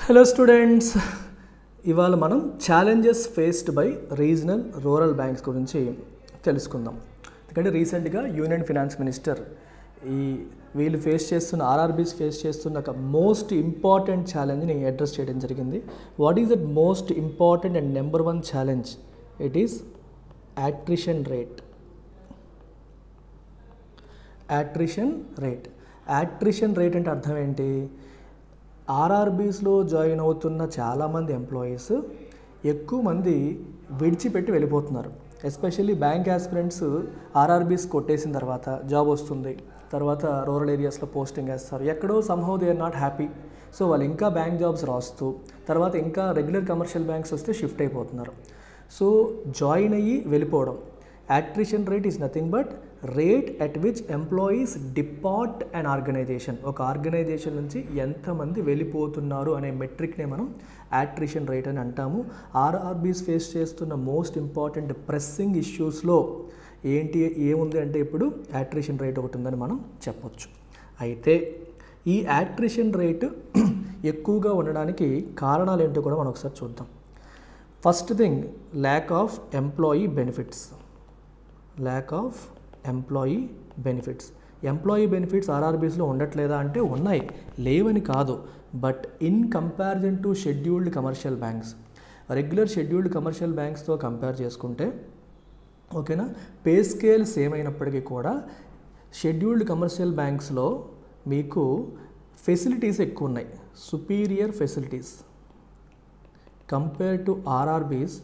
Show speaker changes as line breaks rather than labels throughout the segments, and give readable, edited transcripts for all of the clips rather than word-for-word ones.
Hello students, ఇవాళ మనం challenges faced by regional rural banks గురించి తెలుసుకుందాం. ఎందుకంటే రీసెంట్గా యూనియన్ ఫైనాన్స్ మినిస్టర్ వీళ్ళు ఫేస్ చేస్తున్న ఆర్ఆర్బీస్ ఫేస్ చేస్తున్న ఒక మోస్ట్ ఇంపార్టెంట్ ఛాలెంజ్ని అడ్రస్ చేయడం జరిగింది. What is that most important and number one challenge? It is attrition rate. Attrition rate అంటే అర్థం ఏంటి? ఆర్ఆర్బీస్లో జాయిన్ అవుతున్న చాలామంది ఎంప్లాయీస్ ఎక్కువ మంది విడిచిపెట్టి వెళ్ళిపోతున్నారు. ఎస్పెషల్లీ బ్యాంక్ ఆస్పిరెంట్స్ ఆర్ఆర్బీస్ కొట్టేసిన తర్వాత జాబ్ వస్తుంది, తర్వాత రూరల్ ఏరియాస్లో పోస్టింగ్ వేస్తారు. ఎక్కడో somehow they are not happy. So వాళ్ళు ఇంకా బ్యాంక్ జాబ్స్ రాస్తూ తర్వాత ఇంకా రెగ్యులర్ కమర్షియల్ బ్యాంక్స్ వస్తే షిఫ్ట్ అయిపోతున్నారు. సో జాయిన్ అయ్యి వెళ్ళిపోవడం. Attrition rate is nothing but rate at which employees depart an organization. ఒక ఆర్గనైజేషన్ నుంచి ఎంతమంది వెళ్ళిపోతున్నారు అనే మెట్రిక్నే మనం అట్రిషన్ రేట్ అని అంటాము. ఆర్ఆర్బీస్ ఫేస్ చేస్తున్న మోస్ట్ ఇంపార్టెంట్ ప్రెస్సింగ్ ఇష్యూస్లో ఏముంది అంటే ఇప్పుడు అట్రిషన్ రేట్ ఒకటి ఉందని మనం చెప్పొచ్చు. అయితే ఈ అట్రిషన్ రేటు ఎక్కువగా ఉండడానికి కారణాలు ఏంటో కూడా మనం ఒకసారి చూద్దాం. First thing, lack of employee benefits. Employee benefits ఆర్ఆర్బీస్లో ఉండట్లేదా అంటే ఉన్నాయి, లేవని కాదు. But in comparison to scheduled commercial banks, regular scheduled commercial బ్యాంక్స్తో కంపేర్ చేసుకుంటే ఓకేనా, పే స్కేల్ సేమ్ అయినప్పటికీ కూడా షెడ్యూల్డ్ కమర్షియల్ బ్యాంక్స్లో మీకు ఫెసిలిటీస్ ఎక్కువ ఉన్నాయి, superior facilities compare to RRBs.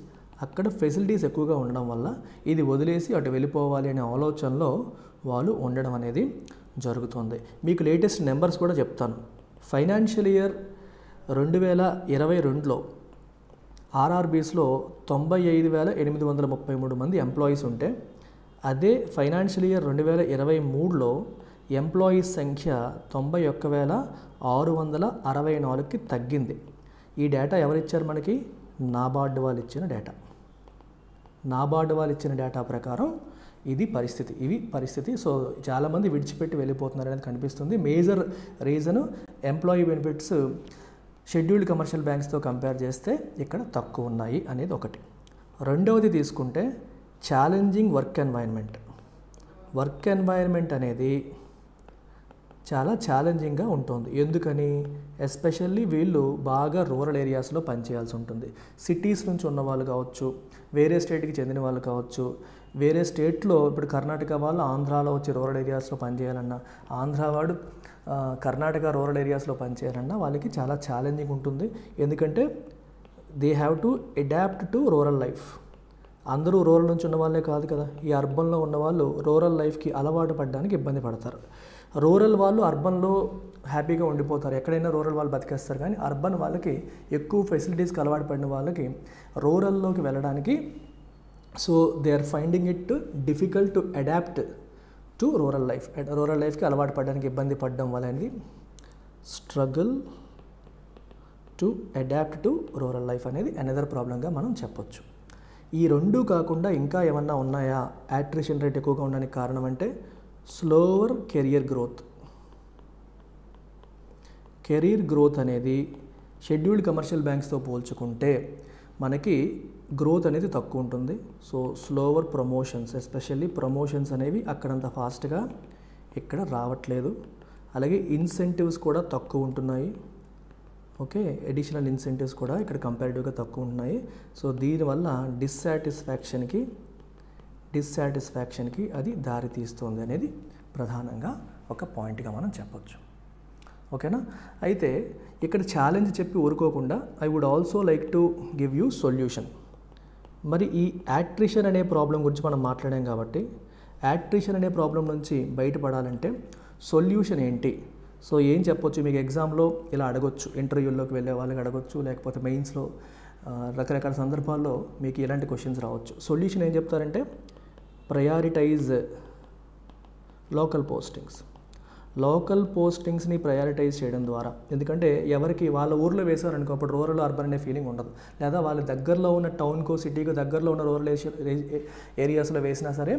అక్కడ ఫెసిలిటీస్ ఎక్కువగా ఉండడం వల్ల ఇది వదిలేసి అటు వెళ్ళిపోవాలి అనే ఆలోచనలో వాళ్ళు ఉండడం అనేది జరుగుతుంది. మీకు లేటెస్ట్ నెంబర్స్ కూడా చెప్తాను. ఫైనాన్షియల్ ఇయర్ 2022లో ఆర్ఆర్బీస్లో 95,833 మంది ఎంప్లాయీస్ ఉంటే, అదే ఫైనాన్షియల్ ఇయర్ 2023లో ఎంప్లాయీస్ సంఖ్య 91,664కి తగ్గింది. ఈ డేటా ఎవరిచ్చారు మనకి? నాబార్డు వాళ్ళు ఇచ్చిన డేటా ప్రకారం ఇవి పరిస్థితి. సో చాలామంది విడిచిపెట్టి వెళ్ళిపోతున్నారు అనేది కనిపిస్తుంది. Major reason employee benefits scheduled commercial బ్యాంక్స్తో కంపేర్ చేస్తే ఇక్కడ తక్కువ ఉన్నాయి అనేది ఒకటి. రెండవది తీసుకుంటే ఛాలెంజింగ్ వర్క్ ఎన్వైరన్మెంట్ అనేది చాలా ఛాలెంజింగ్గా ఉంటుంది. ఎందుకని? ఎస్పెషల్లీ వీళ్ళు బాగా రూరల్ ఏరియాస్లో పనిచేయాల్సి ఉంటుంది. సిటీస్ నుంచి ఉన్న వాళ్ళు కావచ్చు, వేరే స్టేట్కి చెందిన వాళ్ళు కావచ్చు, వేరే స్టేట్లో ఇప్పుడు కర్ణాటక వాళ్ళు ఆంధ్రాలో వచ్చి రూరల్ ఏరియాస్లో పనిచేయాలన్నా, ఆంధ్ర వాడు కర్ణాటక రూరల్ ఏరియాస్లో పనిచేయాలన్నా వాళ్ళకి చాలా ఛాలెంజింగ్ ఉంటుంది. ఎందుకంటే they have to adapt to rural life. అందరూ రూరల్ నుంచి ఉన్న వాళ్ళే కాదు కదా, ఈ అర్బన్లో ఉన్న వాళ్ళు రూరల్ లైఫ్కి అలవాటు పడడానికి ఇబ్బంది పడతారు. రూరల్ వాళ్ళు అర్బన్లో హ్యాపీగా ఉండిపోతారు, ఎక్కడైనా రూరల్ వాళ్ళు బతికేస్తారు. కానీ అర్బన్ వాళ్ళకి ఎక్కువ ఫెసిలిటీస్కి అలవాటు పడిన వాళ్ళకి రూరల్లోకి వెళ్ళడానికి so they are finding it difficult to adapt to rural లైఫ్కి అలవాటు పడడానికి ఇబ్బంది పడడం వల్ల అనేది struggle to adapt to rural life అనేది అనదర్ ప్రాబ్లంగా మనం చెప్పొచ్చు. ఈ రెండు కాకుండా ఇంకా ఏమన్నా ఉన్నాయా అట్రిషన్ రేట్ ఎక్కువగా ఉండడానికి కారణం అంటే స్లోవర్ కెరియర్ గ్రోత్ అనేది షెడ్యూల్డ్ కమర్షియల్ బ్యాంక్స్తో పోల్చుకుంటే మనకి గ్రోత్ అనేది తక్కువ ఉంటుంది. So slower promotions, especially promotions అనేవి అక్కడంత ఫాస్ట్గా ఇక్కడ రావట్లేదు. అలాగే ఇన్సెంటివ్స్ కూడా తక్కువ ఉంటున్నాయి. ఓకే, అడిషనల్ ఇన్సెంటివ్స్ కూడా ఇక్కడ కంపారిటివ్గా తక్కువ ఉన్నాయి. సో దీనివల్ల డిస్సాటిస్ఫాక్షన్కి అది దారి తీస్తుంది అనేది ప్రధానంగా ఒక పాయింట్గా మనం చెప్పొచ్చు. ఓకేనా? అయితే ఇక్కడ ఛాలెంజ్ చెప్పి ఊరుకోకుండా I would also like to give you solution. మరి ఈ అట్రిషన్ అనే ప్రాబ్లం గురించి మనం మాట్లాడాం కాబట్టి అట్రిషన్ అనే ప్రాబ్లం నుంచి బయటపడాలంటే సొల్యూషన్ ఏంటి? సో ఏం చెప్పొచ్చు? మీకు ఎగ్జామ్లో ఇలా అడగొచ్చు, ఇంటర్వ్యూల్లోకి వెళ్ళే వాళ్ళకి అడగొచ్చు, లేకపోతే మెయిన్స్లో రకరకాల సందర్భాల్లో మీకు ఇలాంటి క్వశ్చన్స్ రావచ్చు. సొల్యూషన్ ఏం చెప్తారంటే ప్రయారిటైజ్ లోకల్ పోస్టింగ్స్ని ప్రయారిటైజ్ చేయడం ద్వారా. ఎందుకంటే ఎవరికి వాళ్ళ ఊర్లో వేశారనుకో అప్పుడు రూరల్ అర్బన్ అనే ఫీలింగ్ ఉండదు. లేదా వాళ్ళ దగ్గరలో ఉన్న టౌన్కో సిటీకో దగ్గరలో ఉన్న రూరల్ ఏరియాస్లో వేసినా సరే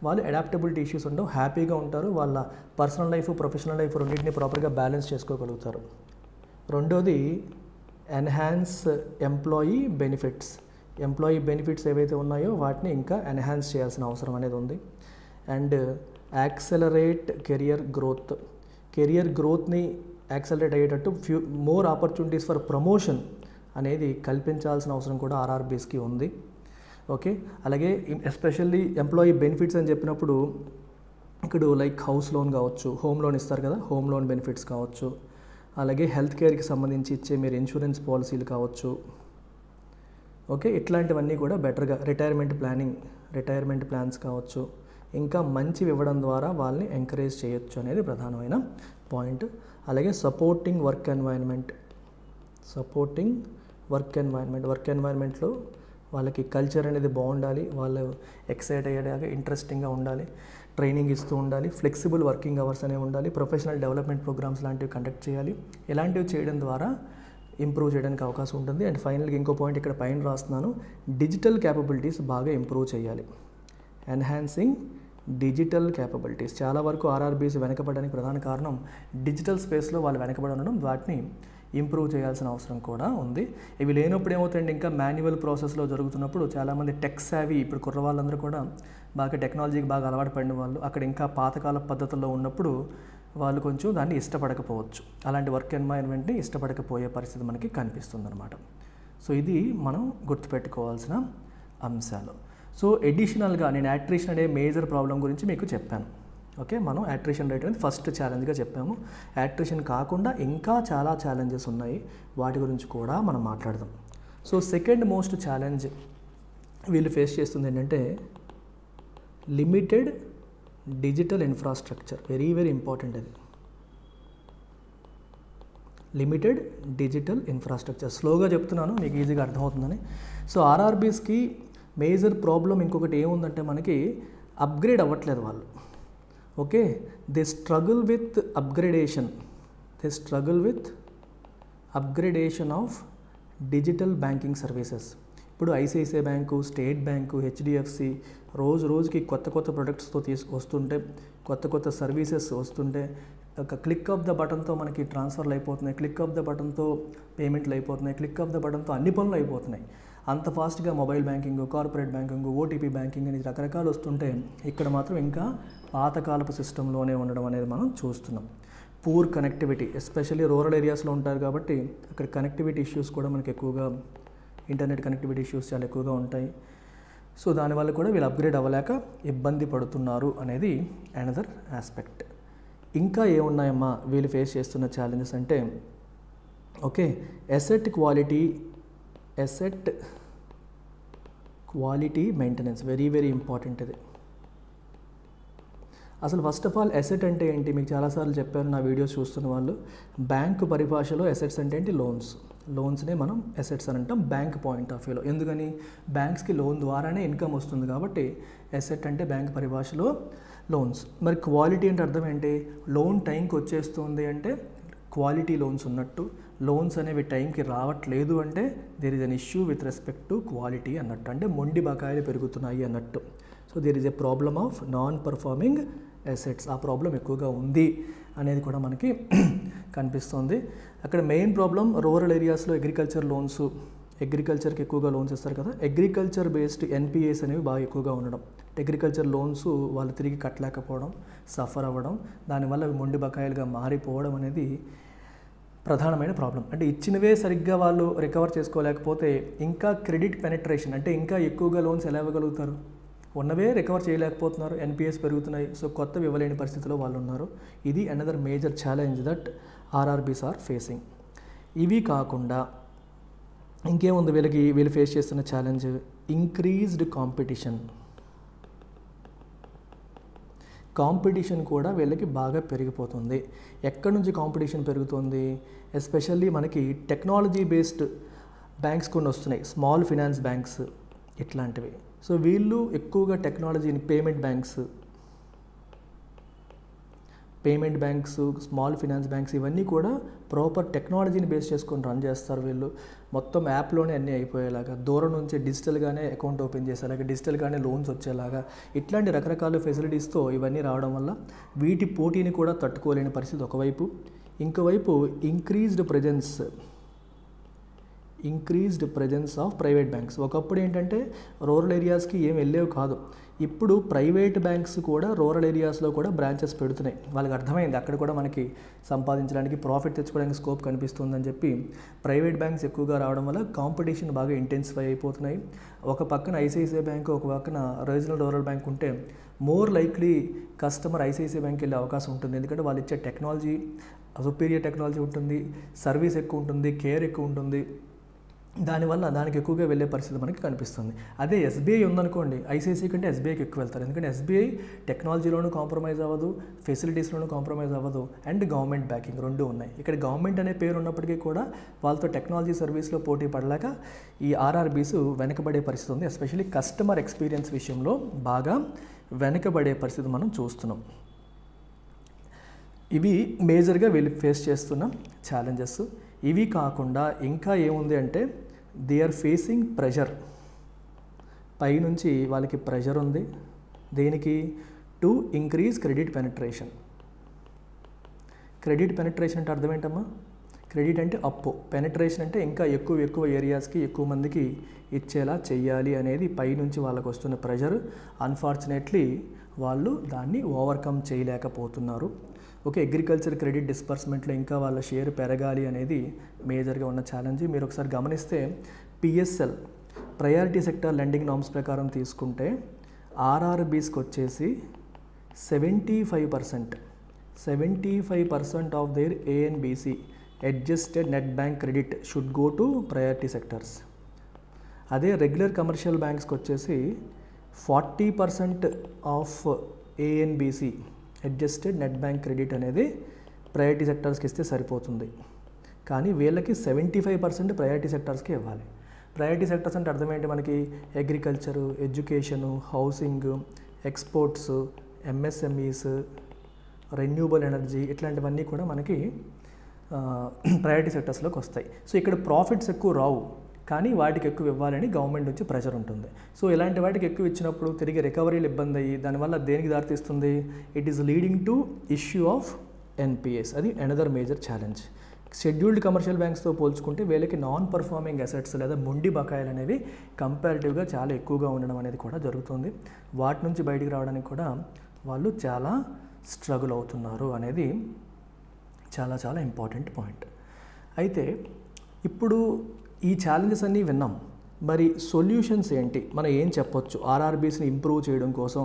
వాళ్ళు అడాప్టబిలిటీ ఇష్యూస్ ఉండవు, హ్యాపీగా ఉంటారు. వాళ్ళ పర్సనల్ లైఫ్ ప్రొఫెషనల్ లైఫ్ రెండింటిని ప్రాపర్గా బ్యాలెన్స్ చేసుకోగలుగుతారు. రెండోది ఎన్హాన్స్ ఎంప్లాయీ బెనిఫిట్స్ ఏవైతే ఉన్నాయో వాటిని ఇంకా ఎన్హాన్స్ చేయాల్సిన అవసరం అనేది ఉంది. అండ్ యాక్సలరేట్ కెరియర్ గ్రోత్ని యాక్సలరేట్ అయ్యేటట్టు మోర్ ఆపర్చునిటీస్ ఫర్ ప్రమోషన్ అనేది కల్పించాల్సిన అవసరం కూడా ఆర్ఆర్బీస్కి ఉంది. ఓకే, అలాగే ఎస్పెషల్లీ ఎంప్లాయీ బెనిఫిట్స్ అని చెప్పినప్పుడు ఇక్కడ లైక్ హౌస్ లోన్ కావచ్చు, హోమ్ లోన్ ఇస్తారు కదా, హోమ్ లోన్ బెనిఫిట్స్ కావచ్చు, అలాగే హెల్త్ కేర్కి సంబంధించి ఇచ్చే మీరు ఇన్సూరెన్స్ పాలసీలు కావచ్చు. ఓకే, ఇట్లాంటివన్నీ కూడా బెటర్గా రిటైర్మెంట్ ప్లాన్స్ కావచ్చు, ఇంకా మంచివి ఇవ్వడం ద్వారా వాళ్ళని ఎంకరేజ్ చేయొచ్చు అనేది ప్రధానమైన పాయింట్. అలాగే సపోర్టింగ్ వర్క్ ఎన్వైరన్మెంట్లో వాళ్ళకి కల్చర్ అనేది బాగుండాలి, వాళ్ళు ఎక్సైట్ అయ్యేలాగా ఇంట్రెస్టింగ్గా ఉండాలి, ట్రైనింగ్ ఇస్తూ ఉండాలి, ఫ్లెక్సిబుల్ వర్కింగ్ అవర్స్ అనేవి ఉండాలి, ప్రొఫెషనల్ డెవలప్మెంట్ ప్రోగ్రామ్స్ లాంటివి కండక్ట్ చేయాలి. ఇలాంటివి చేయడం ద్వారా ఇంప్రూవ్ చేయడానికి అవకాశం ఉంటుంది. అండ్ ఫైనల్గా ఇంకో పాయింట్ ఇక్కడ పైన రాస్తున్నాను, డిజిటల్ క్యాపబిలిటీస్ బాగా ఇంప్రూవ్ చేయాలి. Enhancing digital capabilities. చాలా వరకు ఆర్ఆర్బీస్ వెనకబడడానికి ప్రధాన కారణం డిజిటల్ స్పేస్లో వాళ్ళు వెనకబడి ఉండడం, వాటిని ఇంప్రూవ్ చేయాల్సిన అవసరం కూడా ఉంది. ఇవి లేనప్పుడు ఏమవుతాయండి, ఇంకా మాన్యువల్ ప్రాసెస్లో జరుగుతున్నప్పుడు చాలామంది టెక్ సావీ, ఇప్పుడు కుర్ర వాళ్ళందరూ కూడా బాగా టెక్నాలజీకి బాగా అలవాటు పడిన వాళ్ళు, అక్కడ ఇంకా పాతకాల పద్ధతుల్లో ఉన్నప్పుడు వాళ్ళు కొంచెం దాన్ని ఇష్టపడకపోవచ్చు, అలాంటి వర్క్ ఎన్వైరన్మెంట్ని ఇష్టపడకపోయే పరిస్థితి మనకి కనిపిస్తుంది అనమాట. సో ఇది మనం గుర్తుపెట్టుకోవాల్సిన అంశాలు. సో ఎడిషనల్గా నేను యాట్రిషన్ అనే మేజర్ ప్రాబ్లం గురించి మీకు చెప్పాను. ఓకే, మనం యాట్రిషన్ రేట్ అనేది ఫస్ట్ ఛాలెంజ్గా చెప్పాము. యాట్రిషన్ కాకుండా ఇంకా చాలా ఛాలెంజెస్ ఉన్నాయి, వాటి గురించి కూడా మనం మాట్లాడదాం. సో సెకండ్ మోస్ట్ ఛాలెంజ్ వీళ్ళు ఫేస్ చేస్తుంది ఏంటంటే limited digital infrastructure. Very very important అది, లిమిటెడ్ డిజిటల్ ఇన్ఫ్రాస్ట్రక్చర్. స్లోగా చెప్తున్నాను, మీకు ఈజీగా అర్థమవుతుందని. సో ఆర్ఆర్బీస్కి మేజర్ ప్రాబ్లం ఇంకొకటి ఏముందంటే మనకి అప్గ్రేడ్ అవ్వట్లేదు వాళ్ళు. Okay, they struggle with upgradation of digital banking services. ఇప్పుడు ICICI bank, state bank, HDFC రోజుకి కొత్త ప్రొడక్ట్స్తో వస్తుంటే, కొత్త సర్వీసెస్ వస్తుంటే, ఒక క్లిక్ ఆఫ్ ద బటన్తో మనకి ట్రాన్స్ఫర్లు అయిపోతున్నాయి, క్లిక్ ఆఫ్ ద బటన్తో పేమెంట్లు అయిపోతున్నాయి, క్లిక్ ఆఫ్ ద బటన్తో అన్ని పనులు అయిపోతున్నాయి. అంత ఫాస్ట్గా mobile banking, corporate banking, OTP banking అని రకరకాలు వస్తుంటే ఇక్కడ మాత్రం ఇంకా పాతకాలపు సిస్టంలోనే ఉండడం అనేది మనం చూస్తున్నాం. పూర్ కనెక్టివిటీ, ఎస్పెషల్లీ రూరల్ ఏరియాస్లో ఉంటారు కాబట్టి అక్కడ కనెక్టివిటీ ఇష్యూస్ కూడా మనకి ఎక్కువగా, ఇంటర్నెట్ కనెక్టివిటీ ఇష్యూస్ చాలా ఎక్కువగా ఉంటాయి. సో దానివల్ల కూడా వీళ్ళు అప్గ్రేడ్ అవ్వలేక ఇబ్బంది పడుతున్నారు అనేది అనదర్ ఆస్పెక్ట్. ఇంకా ఏమున్నాయమ్మా వీళ్ళు ఫేస్ చేస్తున్న ఛాలెంజెస్ అంటే, okay, asset quality maintenance. Very very important ఇది. అసలు ఫస్ట్ ఆఫ్ ఆల్ అసెట్ అంటే ఏంటి, మీకు చాలాసార్లు చెప్పాను నా వీడియోస్ చూస్తున్న వాళ్ళు. బ్యాంకు పరిభాషలో అసెట్స్ అంటే ఏంటి, లోన్స్నే మనం అసెట్స్ అని అంటాం బ్యాంక్ పాయింట్ ఆఫ్ వ్యూలో. ఎందుకని, బ్యాంక్స్కి లోన్ ద్వారానే ఇన్కమ్ వస్తుంది కాబట్టి అసెట్ అంటే బ్యాంక్ పరిభాషలో లోన్స్. మరి క్వాలిటీ అంటే అర్థం ఏంటి, లోన్ టైంకి వచ్చేస్తుంది అంటే క్వాలిటీ లోన్స్ ఉన్నట్టు, లోన్స్ అనేవి టైంకి రావట్లేదు అంటే there is an issue with respect to quality అన్నట్టు, అంటే మొండి బకాయిలు పెరుగుతున్నాయి అన్నట్టు. So there is a problem of non performing assets. ఆ ప్రాబ్లం ఎక్కువగా ఉంది అనేది కూడా మనకి కనిపిస్తుంది. అక్కడ మెయిన్ ప్రాబ్లం రూరల్ ఏరియాస్లో అగ్రికల్చర్కి ఎక్కువగా లోన్స్ ఇస్తారు కదా, అగ్రికల్చర్ బేస్డ్ ఎన్పిఏస్ అనేవి బాగా ఎక్కువగా ఉండడం, అగ్రికల్చర్ లోన్స్ వాళ్ళు తిరిగి కట్టలేకపోవడం, సఫర్ అవ్వడం, దానివల్ల అవి మొండి బకాయిలుగా మారిపోవడం అనేది ప్రధానమైన ప్రాబ్లం. అంటే ఇచ్చినవే సరిగ్గా వాళ్ళు రికవర్ చేసుకోలేకపోతే ఇంకా క్రెడిట్ పెనట్రేషన్, అంటే ఇంకా ఎక్కువగా లోన్స్ ఎలా ఇవ్వగలుగుతారు, ఉన్నవే రికవర్ చేయలేకపోతున్నారు, ఎన్పిఎస్ పెరుగుతున్నాయి, సో కొత్తవి ఇవ్వలేని పరిస్థితిలో వాళ్ళు ఉన్నారు. ఇది another major challenge that RRBs are facing. ఇవి కాకుండా ఇంకేముంది వీళ్ళు ఫేస్ చేస్తున్న ఛాలెంజ్, ఇంక్రీజ్డ్ కాంపిటీషన్ కూడా వీళ్ళకి బాగా పెరిగిపోతుంది. ఎక్కడి నుంచి కాంపిటీషన్ పెరుగుతుంది, ఎస్పెషల్లీ మనకి టెక్నాలజీ బేస్డ్ బ్యాంక్స్ కొన్ని వస్తున్నాయి, స్మాల్ ఫినాన్స్ బ్యాంక్స్ ఇట్లాంటివి. సో వీళ్ళు ఎక్కువగా టెక్నాలజీని, payment banks, small finance banks ఇవన్నీ కూడా ప్రాపర్ టెక్నాలజీని బేస్ చేసుకొని రన్ చేస్తారు. వీళ్ళు మొత్తం యాప్లోనే అన్నీ అయిపోయేలాగా, దూరం నుంచి డిజిటల్గానే అకౌంట్ ఓపెన్ చేసేలాగా, డిజిటల్గానే లోన్స్ వచ్చేలాగా, ఇట్లాంటి రకరకాల ఫెసిలిటీస్తో ఇవన్నీ రావడం వల్ల వీటి పోటీని కూడా తట్టుకోలేని పరిస్థితి ఒకవైపు. ఇంకోవైపు increased increased presence of private banks. ఒకప్పుడు ఏంటంటే రూరల్ ఏరియాస్కి ఏం వెళ్ళేవి కాదు. ఇప్పుడు ప్రైవేట్ బ్యాంక్స్ కూడా రూరల్ ఏరియాస్లో కూడా బ్రాంచెస్ పెడుతున్నాయి. వాళ్ళకి అర్థమైంది అక్కడ కూడా మనకి సంపాదించడానికి, ప్రాఫిట్ తెచ్చుకోవడానికి స్కోప్ కనిపిస్తుందని చెప్పి ప్రైవేట్ బ్యాంక్స్ ఎక్కువగా రావడం వల్ల కాంపిటీషన్ బాగా ఇంటెన్సిఫై అయిపోతున్నాయి. ఒక పక్కన ఐసిఐసిఐ బ్యాంక్, ఒక పక్కన రీజనల్ రూరల్ బ్యాంక్ ఉంటే more likely customer ICICI bank వెళ్ళే అవకాశం ఉంటుంది. ఎందుకంటే వాళ్ళు ఇచ్చే టెక్నాలజీ సుపీరియర్ టెక్నాలజీ ఉంటుంది, సర్వీస్ ఎక్కువ ఉంటుంది, కేర్ ఎక్కువ ఉంటుంది. దానివల్ల దానికి ఎక్కువగా వెళ్ళే పరిస్థితి మనకి కనిపిస్తుంది. అదే ఎస్బీఐ ఉందనుకోండి, ఐసిఐసిఐ కంటే ఎస్బీఐకి ఎక్కువ వెళ్తారు. ఎందుకంటే ఎస్బీఐ టెక్నాలజీలోనూ కాంప్రమైజ్ అవ్వదు, ఫెసిలిటీస్లోనూ కాంప్రమైజ్ అవ్వదు, అండ్ గవర్నమెంట్ బ్యాకింగ్ రెండు ఉన్నాయి. ఇక్కడ గవర్నమెంట్ అనే పేరు ఉన్నప్పటికీ కూడా వాళ్ళతో టెక్నాలజీ సర్వీస్లో పోటీ పడలేక ఈ ఆర్ఆర్బీస్ వెనకబడే పరిస్థితి ఉంది. ఎస్పెషల్లీ కస్టమర్ ఎక్స్పీరియన్స్ విషయంలో బాగా వెనకబడే పరిస్థితి మనం చూస్తున్నాం. ఇవి మేజర్గా వీళ్ళు ఫేస్ చేస్తున్న ఛాలెంజెస్. ఇవి కాకుండా ఇంకా ఏముంది అంటే దే ఆర్ ఫేసింగ్ ప్రెషర్. పైనుంచి వాళ్ళకి ప్రెషర్ ఉంది. దేనికి? To increase credit penetration. Credit penetration అంటే అర్థం ఏంటమ్మా? క్రెడిట్ అంటే అప్పు, పెనిట్రేషన్ అంటే ఇంకా ఎక్కువ ఏరియాస్కి ఎక్కువ మందికి ఇచ్చేలా చెయ్యాలి అనేది పైనుంచి వాళ్ళకు వస్తున్న ప్రెషర్. అన్ఫార్చునేట్లీ వాళ్ళు దాన్ని ఓవర్కమ్ చేయలేకపోతున్నారు. ఓకే, అగ్రికల్చర్ క్రెడిట్ డిస్బర్స్మెంట్లో ఇంకా వాళ్ళ షేర్ పెరగాలి అనేది మేజర్గా ఉన్న ఛాలెంజ్. మీరు ఒకసారి గమనిస్తే పిఎస్ఎల్ ప్రయారిటీ సెక్టర్ లెండింగ్ నామ్స్ ప్రకారం తీసుకుంటే ఆర్ఆర్బీస్కి వచ్చేసి 75% of their ANBC adjusted net bank credit should go to priority sectors. అదే రెగ్యులర్ కమర్షియల్ బ్యాంక్స్కి వచ్చేసి 40% of ANBC adjusted net bank credit అనేది ప్రయారిటీ సెక్టర్స్కి ఇస్తే సరిపోతుంది. కానీ వీళ్ళకి 75% ప్రయారిటీ సెక్టర్స్కి ఇవ్వాలి. ప్రయారిటీ సెక్టర్స్ అంటే అర్థం ఏంటి మనకి? Agriculture, education, housing, exports, MSMEs, renewable energy, ఇట్లాంటివన్నీ కూడా మనకి ప్రయారిటీ సెక్టర్స్లోకి వస్తాయి. సో ఇక్కడ ప్రాఫిట్స్ ఎక్కువ రావు, కానీ వాటికి ఎక్కువ ఇవ్వాలని గవర్నమెంట్ నుంచి ప్రెషర్ ఉంటుంది. సో ఇలాంటి వాటికి ఎక్కువ ఇచ్చినప్పుడు తిరిగి రికవరీలు ఇబ్బంది అయ్యి దానివల్ల దేనికి దారితీస్తుంది? It is leading to issue of NPAs. అది another major challenge. Scheduled commercial బ్యాంక్స్తో పోల్చుకుంటే వీళ్ళకి నాన్ పర్ఫార్మింగ్ అసెట్స్ లేదా మొండి బకాయిలు అనేవి కంపారిటివ్గా చాలా ఎక్కువగా ఉండడం అనేది కూడా జరుగుతుంది. వాటి నుంచి బయటికి రావడానికి కూడా వాళ్ళు చాలా స్ట్రగుల్ అవుతున్నారు అనేది చాలా చాలా ఇంపార్టెంట్ పాయింట్. అయితే ఇప్పుడు ఈ ఛాలెంజెస్ అన్నీ విన్నాం. మరి సొల్యూషన్స్ ఏంటి? మనం ఏం చెప్పొచ్చు? ఆర్ఆర్బీస్ని ఇంప్రూవ్ చేయడం కోసం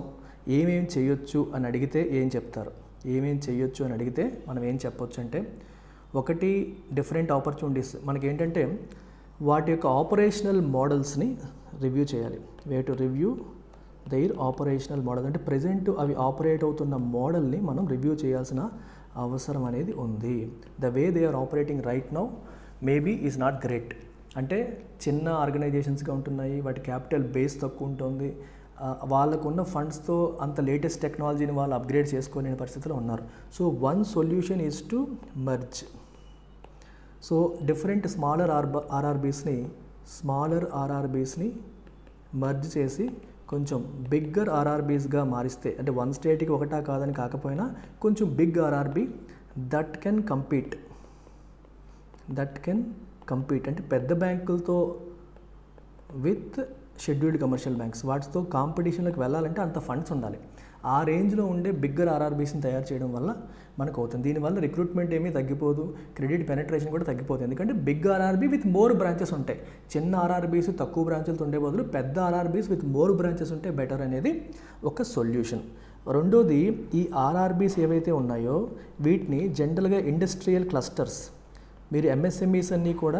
ఏమేం చేయొచ్చు అని అడిగితే ఏం చెప్తారు? ఏమేం చేయొచ్చు అని అడిగితే మనం ఏం చెప్పొచ్చు అంటే, ఒకటి డిఫరెంట్ ఆపర్చునిటీస్. మనకేంటంటే వాటి యొక్క ఆపరేషనల్ మోడల్స్ని రివ్యూ చేయాలి. Way to review their operational model. అంటే ప్రజెంట్ అవి ఆపరేట్ అవుతున్న మోడల్ని మనం రివ్యూ చేయాల్సిన అవసరం అనేది ఉంది. The way they are operating right now maybe is not great. అంటే చిన్న ఆర్గనైజేషన్స్గా ఉంటున్నాయి, వాటి క్యాపిటల్ బేస్ తక్కువ ఉంటుంది, వాళ్ళకున్న ఫండ్స్తో అంత లేటెస్ట్ టెక్నాలజీని వాళ్ళు అప్గ్రేడ్ చేసుకోలేని పరిస్థితిలో ఉన్నారు. So one solution is to merge. So different smaller ఆర్ఆర్బీస్ని మర్జ్ చేసి కొంచెం బిగ్గర్ ఆర్ఆర్బీస్గా మారిస్తే, అంటే వన్ స్టేట్కి ఒకటా కాదని కాకపోయినా కొంచెం big RRB that can compete అంటే పెద్ద బ్యాంకులతో విత్ షెడ్యూల్డ్ కమర్షియల్ బ్యాంక్స్, వాటితో కాంపిటీషన్లోకి వెళ్ళాలంటే అంత ఫండ్స్ ఉండాలి. ఆ రేంజ్లో ఉండే బిగ్గర్ ఆర్ఆర్బీస్ని తయారు చేయడం వల్ల మనకు అవుతుంది. దీనివల్ల రిక్రూట్మెంట్ ఏమీ తగ్గిపోదు, క్రెడిట్ పెనిట్రేషన్ కూడా తగ్గిపోతుంది. ఎందుకంటే big RRB with more branches ఉంటాయి. చిన్న ఆర్ఆర్బీస్ తక్కువ బ్రాంచెలతో ఉండే బదులు పెద్ద ఆర్ఆర్బీస్ విత్ మోర్ బ్రాంచెస్ ఉంటే బెటర్ అనేది ఒక సొల్యూషన్. రెండోది, ఈ ఆర్ఆర్బీస్ ఏవైతే ఉన్నాయో వీటిని జనరల్గా ఇండస్ట్రియల్ క్లస్టర్స్, మీరు ఎంఎస్ఎంఈస్ అన్నీ కూడా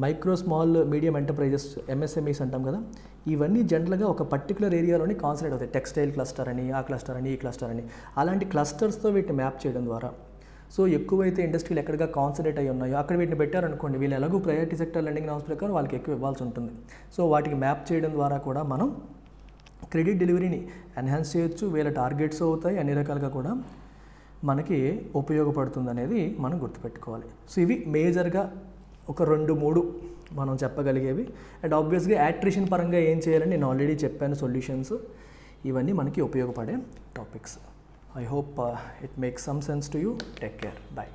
micro small medium enterprises MSMEs అంటాం కదా, ఇవన్నీ జనరల్గా ఒక పర్టికులర్ ఏరియాలోనే కాన్సన్ట్రేట్ అవుతాయి. టెక్స్టైల్ క్లస్టర్ అని, ఆ క్లస్టర్ అని, ఈ క్లస్టర్ అని, అలాంటి క్లస్టర్స్తో వీటిని మ్యాప్ చేయడం ద్వారా, సో ఎక్కువైతే ఇండస్ట్రీలు ఎక్కడిగా కాన్సన్ట్రేట్ అయ్యి ఉన్నాయో అక్కడ వీటిని పెట్టారనుకోండి, వీళ్ళు ఎలాగో ప్రయారిటీ సెక్టర్ లెండింగ్ నామ్స్ ప్రకారం వాళ్ళకి ఎక్కువ ఇవ్వాల్సి ఉంటుంది. సో వాటికి మ్యాప్ చేయడం ద్వారా కూడా మనం క్రెడిట్ డెలివరీని ఎన్హాన్స్ చేయొచ్చు, వీళ్ళ టార్గెట్స్ అవుతాయి, అన్ని రకాలుగా కూడా మనకి ఉపయోగపడుతుంది అనేది మనం గుర్తుపెట్టుకోవాలి. సో ఇవి మేజర్గా ఒక 2-3 మనం చెప్పగలిగేవి. అండ్ ఆబ్వియస్గా యాట్రిషన్ పరంగా ఏం చేయాలని నేను ఆల్రెడీ చెప్పాను సొల్యూషన్స్. ఇవన్నీ మనకి ఉపయోగపడే topics. I hope it makes some sense to you. Take care. By.